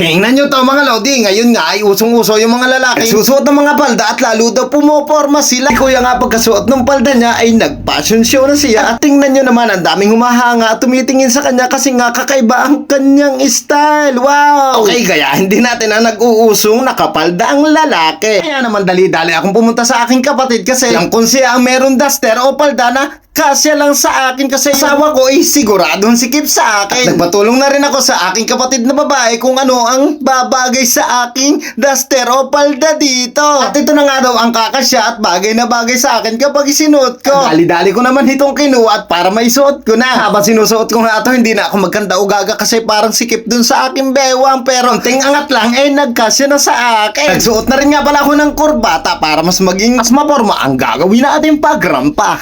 Tingnan nyo to mga lodi, ngayon nga ay usong-uso yung mga lalaki susuot ng mga palda at lalo daw pumoporma sila. Kuya nga pagkasuot ng palda niya ay nag-fashion show na siya. At tingnan nyo naman ang daming humahanga at tumitingin sa kanya kasi nga kakaiba ang kanyang style. Wow! Okay, gayahin din natin ang nag-uusong nakapalda ang lalaki. Kaya naman dali-dali akong pumunta sa aking kapatid kasi yung kung siya ang meron duster o palda na kasya lang sa akin kasi asawa ko ay siguradong sikip sa akin. At nagpatulong na rin ako sa aking kapatid na babae kung ano ang babagay sa aking duster o palda dito. At ito na nga daw ang kakasya at bagay na bagay sa akin kapag isinuot ko. Dali-dali ko naman itong kinuha at para maisuot ko na. Habang sinusuot ko nga ito, hindi na ako magkanta o gaga kasi parang sikip dun sa aking bewang. Pero ting angat lang eh nagkasya na sa akin. Nagsuot na rin nga pala ako ng kurbata para mas maging mas maporma ang gagawin natin pagrampa.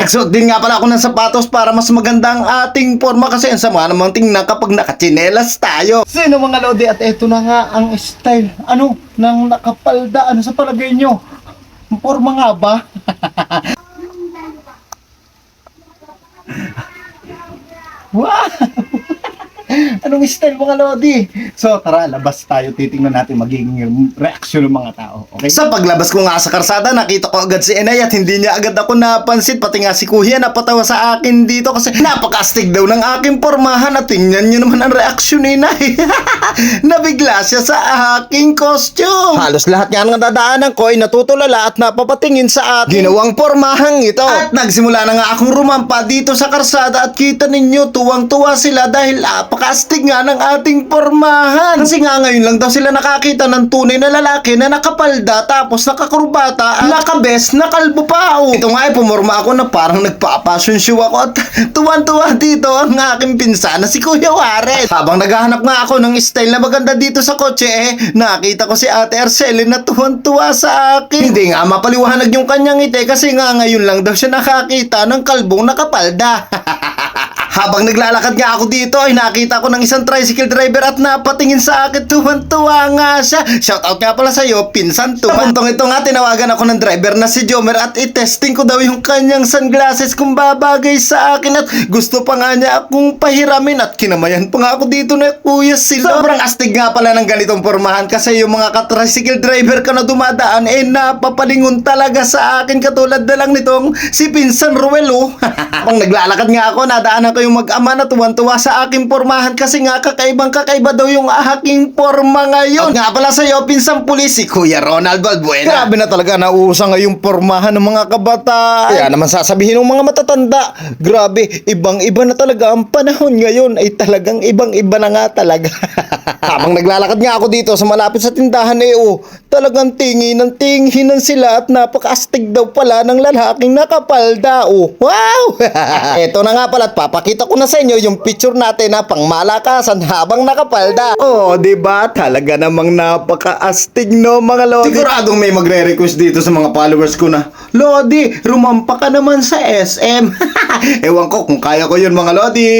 Nagsuot din nga pala ako ng sapatos para mas maganda ang ating forma kasi ang sama namang tingnan kapag nakatsinelas tayo. Sino mga lodi at eto na nga ang style ng nakapalda. Ano sa palagay nyo? Forma nga ba? Wow! Anong style mga lodi? So tara, labas tayo. Titingnan natin magiging reaksyon ng mga tao. Okay? Sa paglabas ko nga sa karsada, nakita ko agad si Enay at hindi niya agad ako napansin. Pati nga si Kuya napatawa sa akin dito kasi napakastig daw ng aking pormahan. At tingnan niyo naman ang reaksyon ni Enay. Nabigla siya sa aking costume. Halos lahat nga ng dadaanan ko ay natutulala at napapatingin sa aking ginawang pormahang ito. At nagsimula na nga akong rumampa dito sa karsada at kita ninyo tuwang-tuwa sila dahil napakastig nga ng ating pormahan. Kasi nga ngayon lang daw sila nakakita ng tunay na lalaki na nakapalda tapos nakakurbata at nakabes na kalbo pa. Ito nga ay pumorma ako na parang nagpa-fashion show ako at tuwan-tuwa dito ang aking pinsan na si Kuya Warren. Habang naghahanap nga ako ng style na maganda dito sa kotse nakita ko si Ate Arceli na tuwan-tuwa sa akin. Hindi nga mapaliwanag yung kanyang ngiti kasi nga ngayon lang daw siya nakakita ng kalbong nakapalda. Habang naglalakad nga ako dito ay nakita ko ng isang tricycle driver at napatingin sa akin, tuwan-tuwa nga siya. Shoutout nga pala sa'yo, pinsan to. Pantong ito nga, tinawagan ako ng driver na si Jomer at itesting ko daw yung kanyang sunglasses kung babagay sa akin at gusto pa nga niya akong pahiramin at kinamayan pa nga ako dito na Kuya Silo. Sobrang astig nga pala ng ganitong pormahan kasi yung mga ka-tricycle driver ka na dumadaan napapalingon talaga sa akin katulad na lang nitong si Pinsan Ruel. Kung naglalakad nga ako, nadaanan ko yung mag-ama na tuwan-tuwa sa aking pormahan kasi nga kakaibang-kakaiba daw yung aking porma ngayon. At nga pala sa'yo, pinsang pulis, si Kuya Ronald Balbuena. Grabe na talaga nauusa ngayong pormahan ng mga kabataan. Kaya naman sasabihin ng mga matatanda, grabe, ibang-iba na talaga ang panahon ngayon. Ay talagang ibang-iba na nga talaga. Habang naglalakad nga ako dito sa malapit sa tindahan talagang tinginan sila at napaka-astig daw pala ng lalaking nakapalda. Wow! Eto na nga pala at papakita ko na sa inyo yung picture natin na pangmalakasan habang nakapalda. Diba? Talaga namang napaka-astig mga lodi. Siguradong may magre-request dito sa mga followers ko na, Lodi, rumampa ka naman sa SM. Ewan ko kung kaya ko yun mga lodi.